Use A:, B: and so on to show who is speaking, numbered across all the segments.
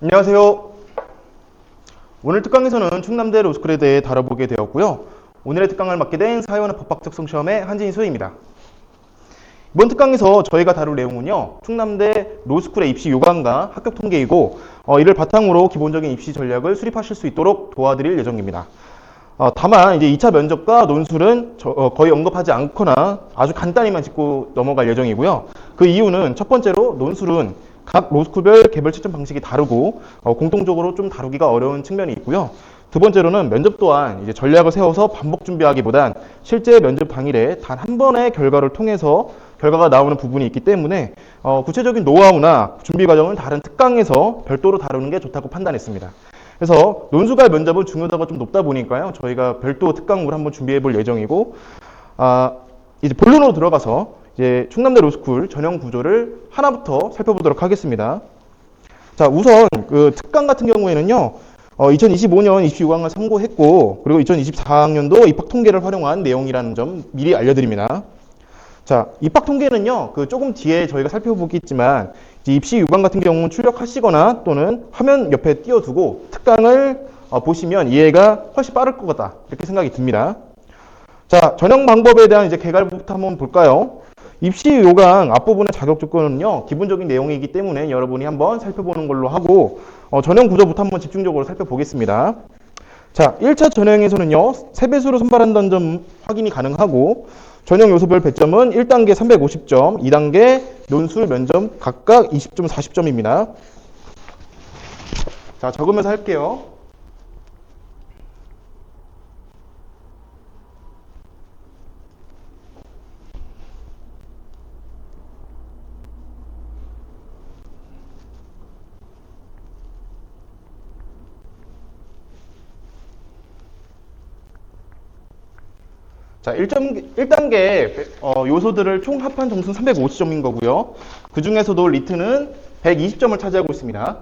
A: 안녕하세요. 오늘 특강에서는 충남대 로스쿨에 대해 다뤄보게 되었고요. 오늘의 특강을 맡게 된 사회원화 법학적성 시험의 한진희 소희입니다. 이번 특강에서 저희가 다룰 내용은요, 충남대 로스쿨의 입시 요강과 합격 통계이고, 이를 바탕으로 기본적인 입시 전략을 수립하실 수 있도록 도와드릴 예정입니다. 다만 이제 2차 면접과 논술은 거의 언급하지 않거나 아주 간단히만 짚고 넘어갈 예정이고요. 그 이유는 첫 번째로 논술은 각 로스쿨별 개별 채점 방식이 다르고 공통적으로 좀 다루기가 어려운 측면이 있고요. 두 번째로는 면접 또한 이제 전략을 세워서 반복 준비하기보단 실제 면접 당일에 단 한 번의 결과를 통해서 결과가 나오는 부분이 있기 때문에 구체적인 노하우나 준비 과정을 다른 특강에서 별도로 다루는 게 좋다고 판단했습니다. 그래서 논술과 면접은 중요도가 좀 높다 보니까요. 저희가 별도 특강으로 한번 준비해 볼 예정이고, 이제 본론으로 들어가서 이제 충남대 로스쿨 전형 구조를 하나부터 살펴보도록 하겠습니다. 자, 우선 그 특강 같은 경우에는요, 2025년 입시 요강을 선고했고, 그리고 2024학년도 입학 통계를 활용한 내용이라는 점 미리 알려드립니다. 자, 입학 통계는요, 그 조금 뒤에 저희가 살펴보겠지만, 입시 요강 같은 경우는 출력하시거나 또는 화면 옆에 띄워두고 특강을 보시면 이해가 훨씬 빠를 것 같다. 이렇게 생각이 듭니다. 자, 전형 방법에 대한 이제 개괄부터 한번 볼까요? 입시 요강 앞부분의 자격 조건은요, 기본적인 내용이기 때문에 여러분이 한번 살펴보는 걸로 하고, 전형 구조부터 한번 집중적으로 살펴보겠습니다. 자, 1차 전형에서는요, 3배수로 선발한다는 점 확인이 가능하고, 전형 요소별 배점은 1단계 350점, 2단계 논술 면접 각각 20점, 40점입니다. 자, 적으면서 할게요. 자, 1단계 요소들을 총 합한 점수는 350점인 거고요. 그 중에서도 리트는 120점을 차지하고 있습니다.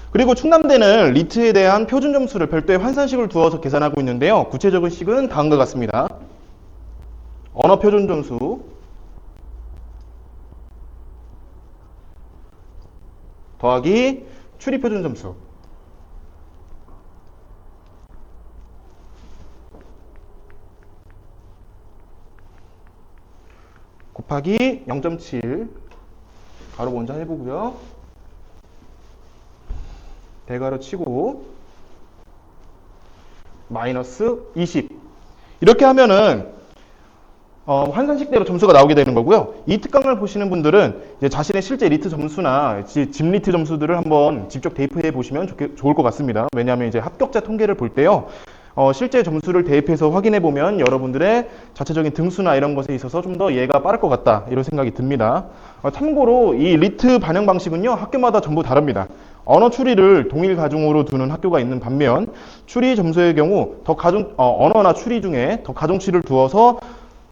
A: 그리고 충남대는 리트에 대한 표준 점수를 별도의 환산식을 두어서 계산하고 있는데요. 구체적인 식은 다음과 같습니다. 언어 표준 점수 더하기 추리 표준 점수 곱하기 0.7 가로 먼저 해보고요. 대괄호 치고 마이너스 20 이렇게 하면은 환산식대로 점수가 나오게 되는 거고요. 이 특강을 보시는 분들은 이제 자신의 실제 리트 점수나 집 리트 점수들을 한번 직접 대입해 보시면 좋을 것 같습니다. 왜냐하면 이제 합격자 통계를 볼 때요. 실제 점수를 대입해서 확인해 보면 여러분들의 자체적인 등수나 이런 것에 있어서 좀 더 이해가 빠를 것 같다 이런 생각이 듭니다. 참고로 이 리트 반영 방식은요 학교마다 전부 다릅니다. 언어 추리를 동일 가중으로 두는 학교가 있는 반면 추리 점수의 경우 언어나 추리 중에 더 가중치를 두어서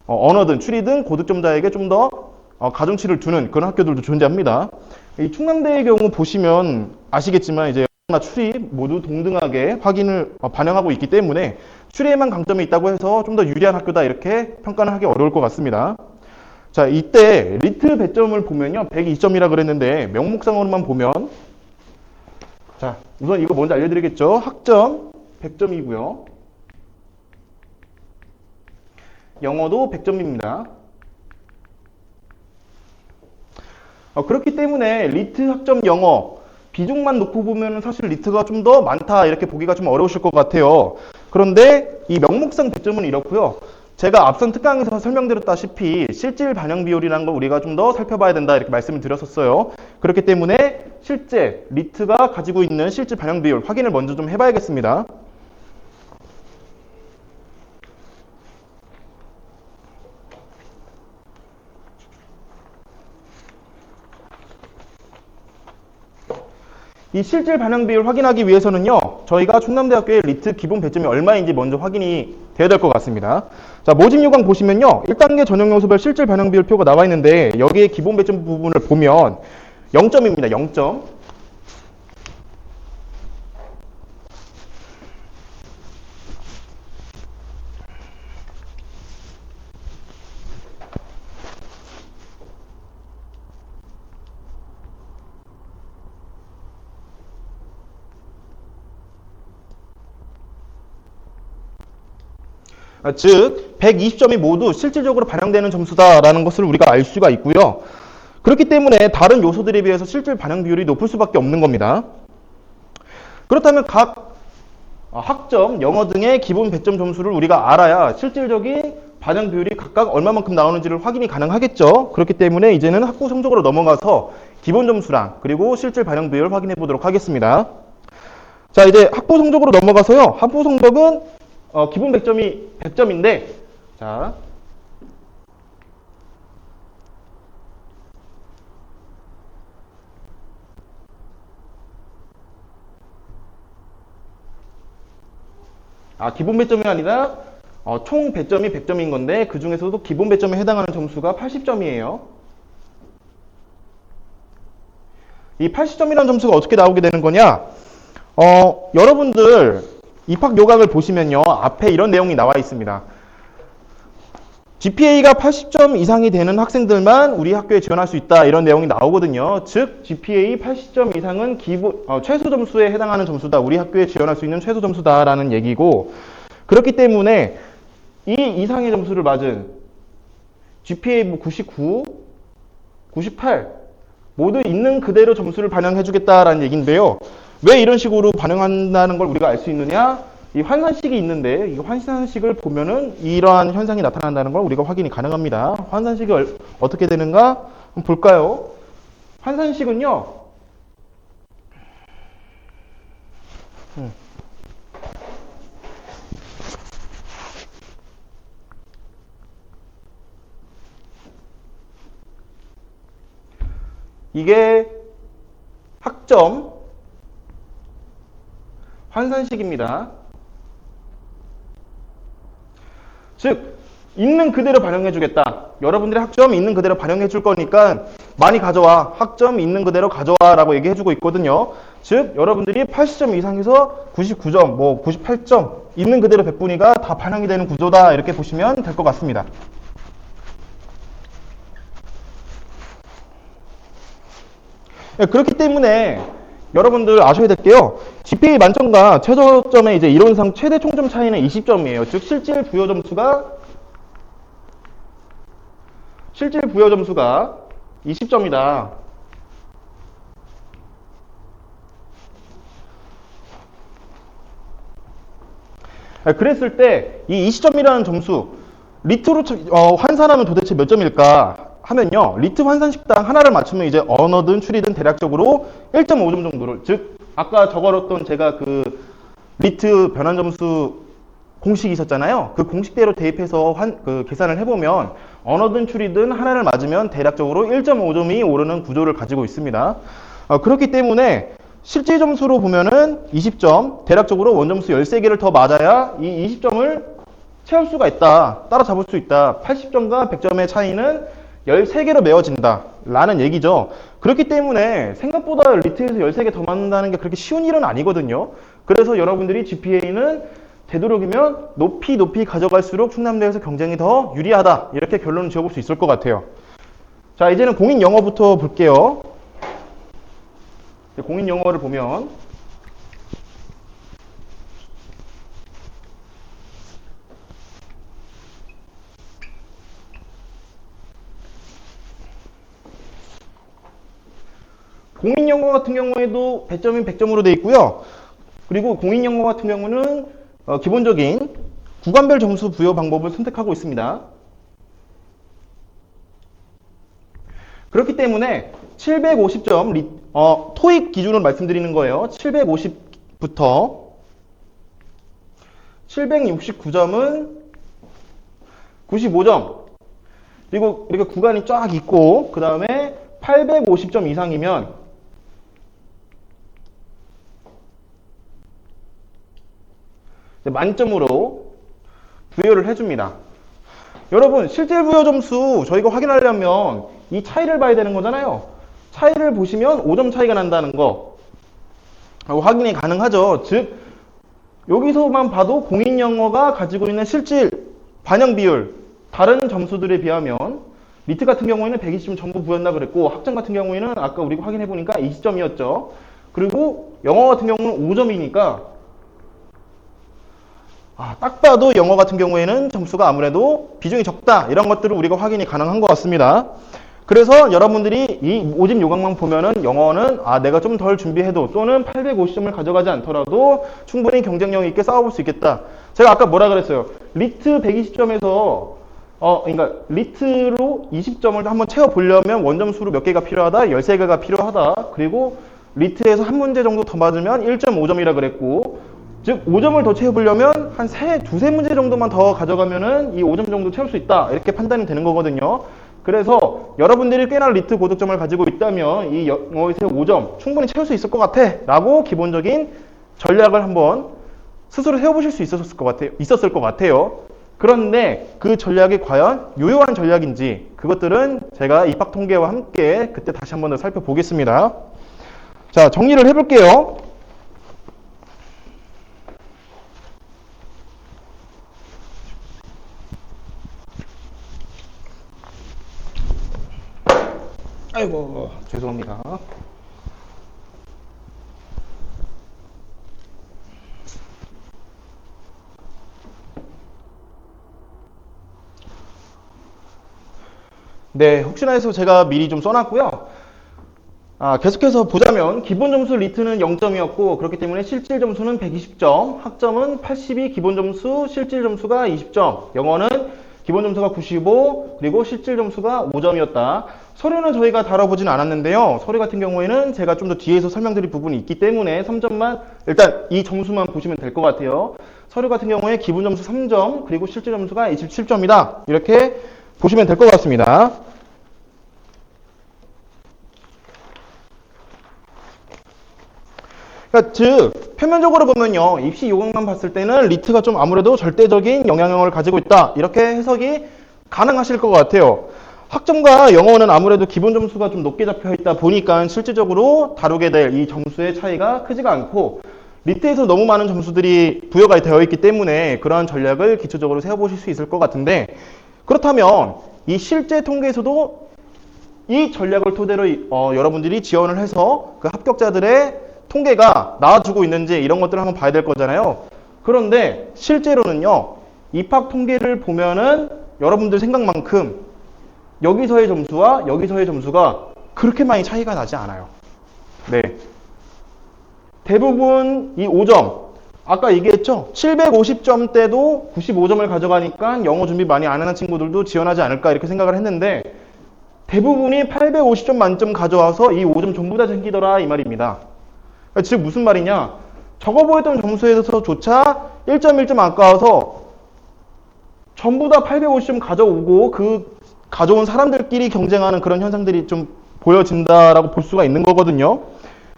A: 언어든 추리든 고득점자에게 좀 더 가중치를 두는 그런 학교들도 존재합니다. 이 충남대의 경우 보시면 아시겠지만 이제 언어나 추리 모두 동등하게 확인을 반영하고 있기 때문에 추리에만 강점이 있다고 해서 좀 더 유리한 학교다 이렇게 평가는 하기 어려울 것 같습니다. 자, 이때 리트 배점을 보면요 120점이라 그랬는데 명목상으로만 보면 자, 우선 이거 먼저 알려드리겠죠. 학점 100점이고요. 영어도 100점입니다. 그렇기 때문에 리트 학점 영어 비중만 놓고 보면 사실 리트가 좀 더 많다 이렇게 보기가 좀 어려우실 것 같아요. 그런데 이 명목상 배점은 이렇고요. 제가 앞선 특강에서 설명드렸다시피 실질 반영 비율이라는 걸 우리가 좀 더 살펴봐야 된다 이렇게 말씀을 드렸었어요. 그렇기 때문에 실제 리트가 가지고 있는 실질 반영 비율 확인을 먼저 좀 해봐야겠습니다. 이 실질 반영 비율 확인하기 위해서는요, 저희가 충남대학교의 리트 기본 배점이 얼마인지 먼저 확인이 돼야 될 것 같습니다. 자, 모집 요강 보시면요, 1단계 전형 요소별 실질 반영 비율 표가 나와 있는데, 여기에 기본 배점 부분을 보면 0점입니다. 0점. 즉 120점이 모두 실질적으로 반영되는 점수다라는 것을 우리가 알 수가 있고요. 그렇기 때문에 다른 요소들에 비해서 실질 반영 비율이 높을 수밖에 없는 겁니다. 그렇다면 각 학점, 영어 등의 기본 100점 점수를 우리가 알아야 실질적인 반영 비율이 각각 얼마만큼 나오는지를 확인이 가능하겠죠. 그렇기 때문에 이제는 학부 성적으로 넘어가서 기본 점수랑 그리고 실질 반영 비율을 확인해 보도록 하겠습니다. 자, 이제 학부 성적으로 넘어가서요. 학부 성적은 기본 100점이 100점인데 자, 기본 배점이 아니라 총 배점이 100점인 건데 그 중에서도 기본 배점에 해당하는 점수가 80점이에요. 이 80점이라는 점수가 어떻게 나오게 되는 거냐? 여러분들 입학 요강을 보시면요. 앞에 이런 내용이 나와 있습니다. GPA가 80점 이상이 되는 학생들만 우리 학교에 지원할 수 있다. 이런 내용이 나오거든요. 즉 GPA 80점 이상은 최소 점수에 해당하는 점수다. 우리 학교에 지원할 수 있는 최소 점수다라는 얘기고 그렇기 때문에 이 이상의 점수를 맞은 GPA 99, 98 모두 있는 그대로 점수를 반영해 주겠다라는 얘기인데요. 왜 이런 식으로 반영한다는 걸 우리가 알 수 있느냐? 이 환산식이 있는데 이 환산식을 보면은 이러한 현상이 나타난다는 걸 우리가 확인이 가능합니다. 환산식이 어떻게 되는가 한번 볼까요? 환산식은요. 이게 학점 환산식입니다. 즉 있는 그대로 반영해 주겠다. 여러분들의 학점 있는 그대로 반영해 줄 거니까 많이 가져와. 학점 있는 그대로 가져와 라고 얘기해 주고 있거든요. 즉 여러분들이 80점 이상에서 99점, 98점 있는 그대로 백분위가 다 반영이 되는 구조다. 이렇게 보시면 될 것 같습니다. 그렇기 때문에 여러분들 아셔야 될 게요. GPA 만점과 최저점의 이제 이론상 최대 총점 차이는 20점이에요. 즉 실질 부여 점수가 20점이다. 그랬을 때 이 20점이라는 점수 리트로 환산하면 도대체 몇 점일까 하면요. 리트 환산식당 하나를 맞추면 이제 언어든 추리든 대략적으로 1.5점 정도를 즉 아까 적어놨던 제가 그 리트 변환 점수 공식이 있었잖아요. 그 공식대로 대입해서 계산을 해보면 언어든 추리든 하나를 맞으면 대략적으로 1.5점이 오르는 구조를 가지고 있습니다. 그렇기 때문에 실질 점수로 보면은 20점, 대략적으로 원점수 13개를 더 맞아야 이 20점을 채울 수가 있다. 따라잡을 수 있다. 80점과 100점의 차이는 13개로 메워진다. 라는 얘기죠. 그렇기 때문에 생각보다 리트에서 13개 더 맞는다는 게 그렇게 쉬운 일은 아니거든요. 그래서 여러분들이 GPA는 되도록이면 높이 가져갈수록 충남대에서 경쟁이 더 유리하다. 이렇게 결론을 지어볼 수 있을 것 같아요. 자, 이제는 공인 영어부터 볼게요. 공인 영어를 보면 공인 영어 같은 경우에도 배점이 100점으로 되어 있고요. 그리고 공인 영어 같은 경우는 기본적인 구간별 점수 부여 방법을 선택하고 있습니다. 그렇기 때문에 750점 토익 기준으로 말씀드리는 거예요. 750부터 769점은 95점. 그리고 이렇게 구간이 쫙 있고 그 다음에 850점 이상이면 만점으로 부여를 해줍니다. 여러분 실질 부여 점수 저희가 확인하려면 이 차이를 봐야 되는 거잖아요. 차이를 보시면 5점 차이가 난다는 거 확인이 가능하죠. 즉 여기서만 봐도 공인 영어가 가지고 있는 실질 반영 비율 다른 점수들에 비하면 리트 같은 경우에는 120점 전부 부였나 그랬고 학점 같은 경우에는 아까 우리가 확인해 보니까 20점이었죠. 그리고 영어 같은 경우는 5점이니까 딱 봐도 영어 같은 경우에는 점수가 아무래도 비중이 적다. 이런 것들을 우리가 확인이 가능한 것 같습니다. 그래서 여러분들이 이 모집 요강만 보면은 영어는 내가 좀 덜 준비해도 또는 850점을 가져가지 않더라도 충분히 경쟁력 있게 싸워볼 수 있겠다. 제가 아까 뭐라 그랬어요? 리트 120점에서 그러니까 리트로 20점을 한번 채워보려면 원점수로 몇 개가 필요하다? 13개가 필요하다. 그리고 리트에서 한 문제 정도 더 맞으면 1.5점이라 그랬고, 즉 5점을 더 채워보려면 한 두세 문제 정도만 더 가져가면은 이 5점 정도 채울 수 있다. 이렇게 판단이 되는 거거든요. 그래서 여러분들이 꽤나 리트 고득점을 가지고 있다면 이 영어에서 5점 충분히 채울 수 있을 것 같아 라고 기본적인 전략을 한번 스스로 세워보실 수 있었을 것 같아요. 그런데 그 전략이 과연 유효한 전략인지 그것들은 제가 입학 통계와 함께 그때 다시 한번 더 살펴보겠습니다. 자, 정리를 해볼게요. 아이고, 죄송합니다. 네, 혹시나 해서 제가 미리 좀 써놨고요. 계속해서 보자면 기본 점수 리트는 0점이었고 그렇기 때문에 실질 점수는 120점, 학점은 82, 기본 점수, 실질 점수가 20점, 영어는 기본 점수가 95, 그리고 실질 점수가 5점이었다. 서류는 저희가 다뤄보진 않았는데요. 서류 같은 경우에는 제가 좀 더 뒤에서 설명드릴 부분이 있기 때문에 3점만, 일단 이 점수만 보시면 될 것 같아요. 서류 같은 경우에 기본 점수 3점, 그리고 실질 점수가 27점이다. 이렇게 보시면 될 것 같습니다. 그러니까 즉 표면적으로 보면요, 입시 요강만 봤을 때는 리트가 좀 아무래도 절대적인 영향력을 가지고 있다, 이렇게 해석이 가능하실 것 같아요. 학점과 영어는 아무래도 기본 점수가 좀 높게 잡혀 있다 보니까 실질적으로 다루게 될 이 점수의 차이가 크지가 않고, 리트에서 너무 많은 점수들이 부여가 되어 있기 때문에 그러한 전략을 기초적으로 세워보실 수 있을 것 같은데, 그렇다면 이 실제 통계에서도 이 전략을 토대로 여러분들이 지원을 해서 그 합격자들의 통계가 나와주고 있는지 이런 것들을 한번 봐야 될 거잖아요. 그런데 실제로는요, 입학 통계를 보면은 여러분들 생각만큼 여기서의 점수와 여기서의 점수가 그렇게 많이 차이가 나지 않아요. 네. 대부분 이 5점, 아까 얘기했죠? 750점 때도 95점을 가져가니까 영어 준비 많이 안 하는 친구들도 지원하지 않을까 이렇게 생각을 했는데, 대부분이 850점 만점 가져와서 이 5점 전부 다 챙기더라 이 말입니다. 즉 무슨 말이냐, 적어 보였던 점수에서조차 1.1점 아까워서 전부 다 850점 가져오고 그 가져온 사람들끼리 경쟁하는 그런 현상들이 좀 보여진다라고 볼 수가 있는 거거든요.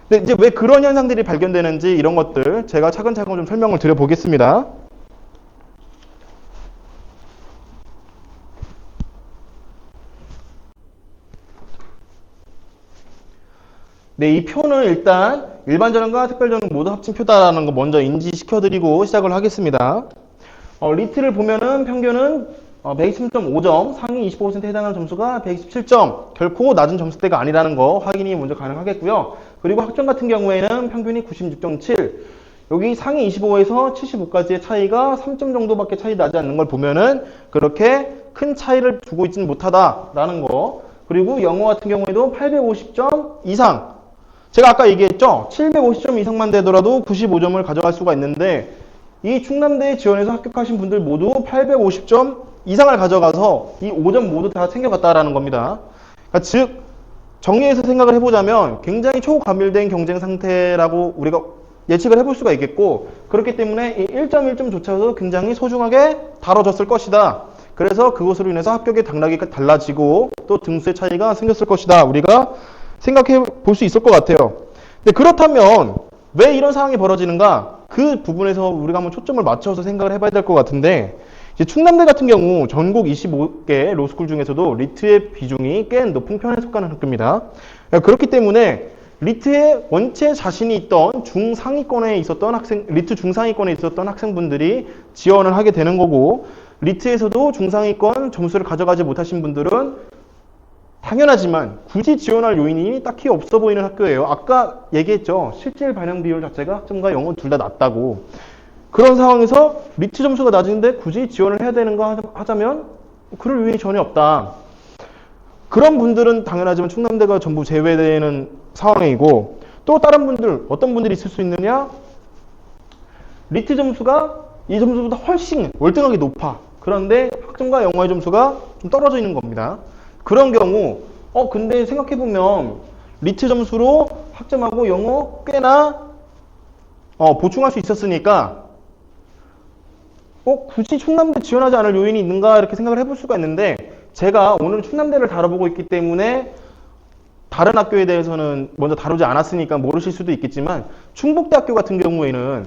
A: 근데 이제 왜 그런 현상들이 발견되는지 이런 것들 제가 차근차근 좀 설명을 드려보겠습니다. 네, 이 표는 일단 일반 전형과 특별 전형 모두 합친 표다라는 거 먼저 인지시켜드리고 시작을 하겠습니다. 리트를 보면은 평균은 123.5점, 상위 25%에 해당하는 점수가 127점, 결코 낮은 점수대가 아니라는 거 확인이 먼저 가능하겠고요. 그리고 학점 같은 경우에는 평균이 96.7, 여기 상위 25에서 75까지의 차이가 3점 정도밖에 차이 나지 않는 걸 보면은 그렇게 큰 차이를 두고 있지는 못하다라는 거. 그리고 영어 같은 경우에도 850점 이상, 제가 아까 얘기했죠? 750점 이상만 되더라도 95점을 가져갈 수가 있는데, 이 충남대에 지원해서 합격하신 분들 모두 850점 이상을 가져가서 이 5점 모두 다 챙겨갔다라는 겁니다. 그러니까 즉 정리해서 생각을 해보자면 굉장히 초과밀된 경쟁 상태라고 우리가 예측을 해볼 수가 있겠고, 그렇기 때문에 이 1.1점조차도 굉장히 소중하게 다뤄졌을 것이다. 그래서 그것으로 인해서 합격의 당락이 달라지고 또 등수의 차이가 생겼을 것이다, 우리가 생각해 볼 수 있을 것 같아요. 근데 그렇다면 왜 이런 상황이 벌어지는가? 그 부분에서 우리가 한번 초점을 맞춰서 생각을 해봐야 될 것 같은데, 이제 충남대 같은 경우 전국 25개 로스쿨 중에서도 리트의 비중이 꽤 높은 편에 속하는 학교입니다. 그렇기 때문에 리트에 원체 자신이 있던 중상위권에 있었던 리트 중상위권에 있었던 학생분들이 지원을 하게 되는 거고, 리트에서도 중상위권 점수를 가져가지 못하신 분들은 당연하지만 굳이 지원할 요인이 딱히 없어 보이는 학교예요. 아까 얘기했죠. 실질 반영 비율 자체가 학점과 영어 둘 다 낮다고. 그런 상황에서 리트 점수가 낮은데 굳이 지원을 해야 되는가 하자면 그럴 요인이 전혀 없다. 그런 분들은 당연하지만 충남대가 전부 제외되는 상황이고, 또 다른 분들, 어떤 분들이 있을 수 있느냐? 리트 점수가 이 점수보다 훨씬 월등하게 높아. 그런데 학점과 영어의 점수가 좀 떨어져 있는 겁니다. 그런 경우 근데 생각해보면 리트 점수로 학점하고 영어 꽤나 보충할 수 있었으니까 굳이 충남대 지원하지 않을 요인이 있는가 이렇게 생각을 해볼 수가 있는데, 제가 오늘 충남대를 다뤄보고 있기 때문에 다른 학교에 대해서는 먼저 다루지 않았으니까 모르실 수도 있겠지만, 충북대학교 같은 경우에는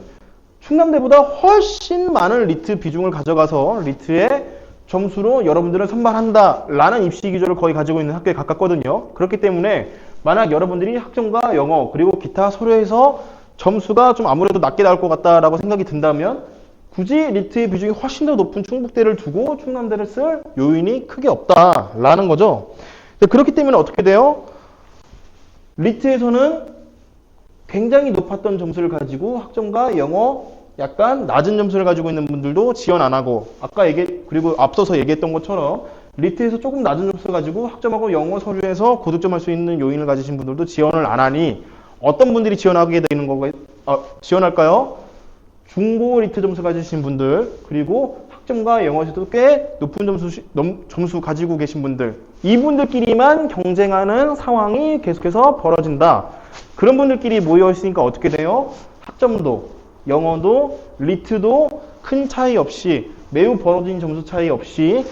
A: 충남대보다 훨씬 많은 리트 비중을 가져가서 리트의 점수로 여러분들을 선발한다라는 입시 기조를 거의 가지고 있는 학교에 가깝거든요. 그렇기 때문에 만약 여러분들이 학점과 영어 그리고 기타 서류에서 점수가 좀 아무래도 낮게 나올 것 같다라고 생각이 든다면 굳이 리트의 비중이 훨씬 더 높은 충북대를 두고 충남대를 쓸 요인이 크게 없다라는 거죠. 그렇기 때문에 어떻게 돼요? 리트에서는 굉장히 높았던 점수를 가지고 학점과 영어 약간 낮은 점수를 가지고 있는 분들도 지원 안 하고, 그리고 앞서서 얘기했던 것처럼 리트에서 조금 낮은 점수를 가지고 학점하고 영어 서류에서 고득점할 수 있는 요인을 가지신 분들도 지원을 안 하니 어떤 분들이 지원하게 되는 거고, 지원할까요? 중고 리트 점수 가지신 분들, 그리고 학점과 영어에서도 꽤 높은 점수 가지고 계신 분들, 이분들끼리만 경쟁하는 상황이 계속해서 벌어진다. 그런 분들끼리 모여 있으니까 어떻게 돼요? 학점도, 영어도, 리트도 큰 차이 없이, 매우 벌어진 점수 차이 없이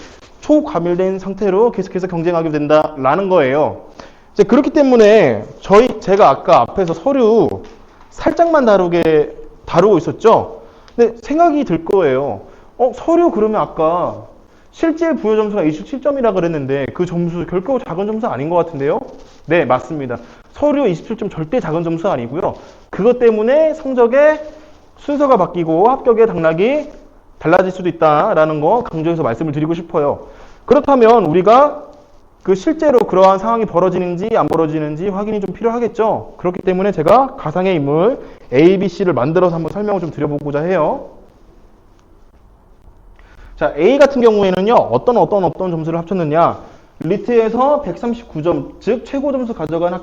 A: 초과밀된 상태로 계속해서 경쟁하게 된다라는 거예요. 이제 그렇기 때문에 제가 아까 앞에서 서류 살짝만 다루고 있었죠. 근데 생각이 들 거예요. 서류 그러면 아까 실제 부여 점수가 27점이라 그랬는데 그 점수 결코 작은 점수 아닌 것 같은데요? 네, 맞습니다. 서류 27점 절대 작은 점수 아니고요. 그것 때문에 성적의 순서가 바뀌고 합격의 당락이 달라질 수도 있다라는 거 강조해서 말씀을 드리고 싶어요. 그렇다면 우리가 실제로 그러한 상황이 벌어지는지 안 벌어지는지 확인이 좀 필요하겠죠. 그렇기 때문에 제가 가상의 인물 A, B, C를 만들어서 한번 설명을 좀 드려보고자 해요. 자, A 같은 경우에는요, 어떤 점수를 합쳤느냐. 리트에서 139점, 즉 최고 점수 가져간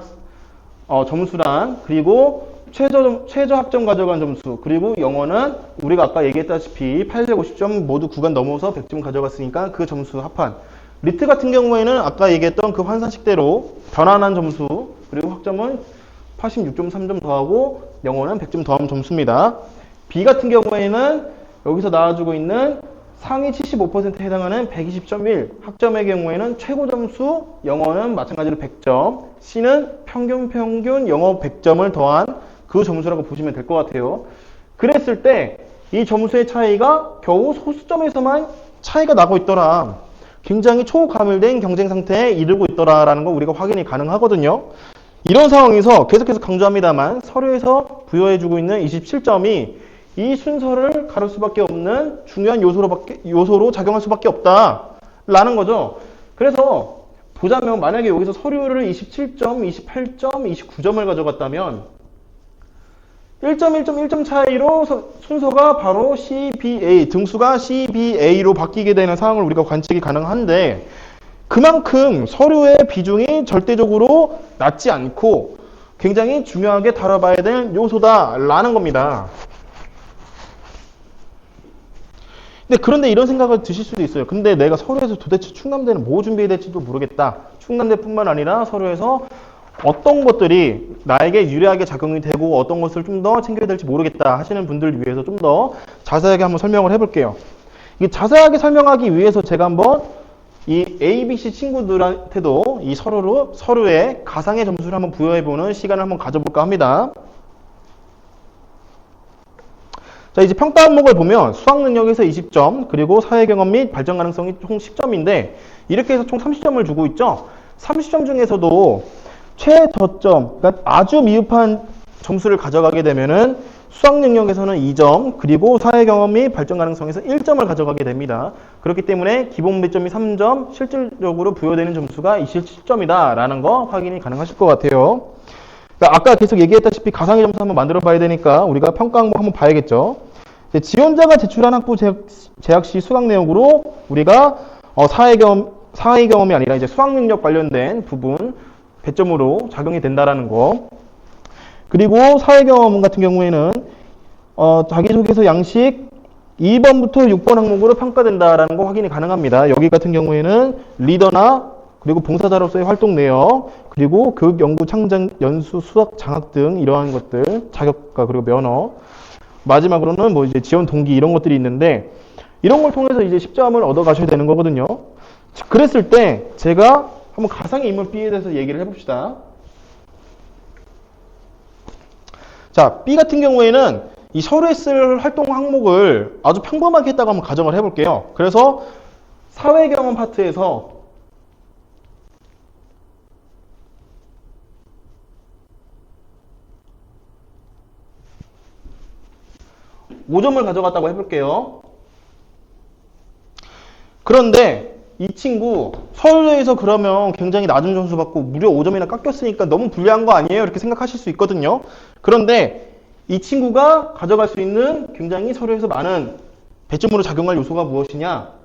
A: 점수랑, 그리고 최저 학점 가져간 점수, 그리고 영어는 우리가 아까 얘기했다시피 850점 모두 구간 넘어서 100점 가져갔으니까 그 점수 합한. 리트 같은 경우에는 아까 얘기했던 그 환산식대로 변환한 점수, 그리고 학점은 86.3점 더하고 영어는 100점 더하면 점수입니다. B 같은 경우에는 여기서 나와주고 있는 상위 75%에 해당하는 120.1, 학점의 경우에는 최고 점수, 영어는 마찬가지로 100점, C는 평균 영어 100점을 더한 그 점수라고 보시면 될 것 같아요. 그랬을 때 이 점수의 차이가 겨우 소수점에서만 차이가 나고 있더라. 굉장히 초과밀된 경쟁 상태에 이르고 있더라라는 거 우리가 확인이 가능하거든요. 이런 상황에서 계속해서 강조합니다만 서류에서 부여해주고 있는 27점이 이 순서를 가를 수밖에 없는 중요한 요소로 작용할 수밖에 없다라는 거죠. 그래서 보자면 만약에 여기서 서류를 27점, 28점, 29점을 가져갔다면 1점 차이로 순서가 바로 CBA, 등수가 CBA로 바뀌게 되는 상황을 우리가 관측이 가능한데, 그만큼 서류의 비중이 절대적으로 낮지 않고 굉장히 중요하게 다뤄봐야 될 요소다라는 겁니다. 그런데 이런 생각을 드실 수도 있어요. 근데 내가 서류에서 도대체 충남대는 뭐 준비해야 될지도 모르겠다. 충남대뿐만 아니라 서류에서 어떤 것들이 나에게 유리하게 작용이 되고 어떤 것을 좀 더 챙겨야 될지 모르겠다 하시는 분들을 위해서 좀 더 자세하게 한번 설명을 해볼게요. 이 자세하게 설명하기 위해서 제가 한번 이 ABC 친구들한테도 이 서류에 가상의 점수를 한번 부여해보는 시간을 한번 가져볼까 합니다. 자, 이제 평가 항목을 보면 수학 능력에서 20점, 그리고 사회 경험 및 발전 가능성이 총 10점인데 이렇게 해서 총 30점을 주고 있죠. 30점 중에서도 최저점, 그러니까 아주 미흡한 점수를 가져가게 되면은 수학 능력에서는 2점, 그리고 사회 경험 및 발전 가능성에서 1점을 가져가게 됩니다. 그렇기 때문에 기본 배점이 3점, 실질적으로 부여되는 점수가 27점이다 라는 거 확인이 가능하실 것 같아요. 그러니까 아까 계속 얘기했다시피 가상의 점수 한번 만들어 봐야 되니까 우리가 평가 항목 한번 봐야겠죠. 지원자가 제출한 학부 재학 시 수강 내용으로 우리가 사회 경험이 아니라 이제 수학 능력 관련된 부분 배점으로 작용이 된다라는 거. 그리고 사회 경험 같은 경우에는 자기소개서 양식 2번부터 6번 항목으로 평가된다라는 거 확인이 가능합니다. 여기 같은 경우에는 리더나 그리고 봉사자로서의 활동 내역, 그리고 교육, 연구, 창작, 연수, 수학, 장학 등 이러한 것들, 자격과 그리고 면허. 마지막으로는 뭐 이제 지원 동기 이런 것들이 있는데 이런 걸 통해서 이제 10점을 얻어 가셔야 되는 거거든요. 자, 그랬을 때 제가 한번 가상의 인물 B에 대해서 얘기를 해봅시다. 자, B 같은 경우에는 이 서류에 쓸 활동 항목을 아주 평범하게 했다고 한번 가정을 해볼게요. 그래서 사회 경험 파트에서 (5점을) 가져갔다고 해볼게요. 그런데 이 친구 서류에서 그러면 굉장히 낮은 점수 받고 무려 5점이나 깎였으니까 너무 불리한 거 아니에요? 이렇게 생각하실 수 있거든요. 그런데 이 친구가 가져갈 수 있는 굉장히 서류에서 많은 배점으로 작용할 요소가 무엇이냐?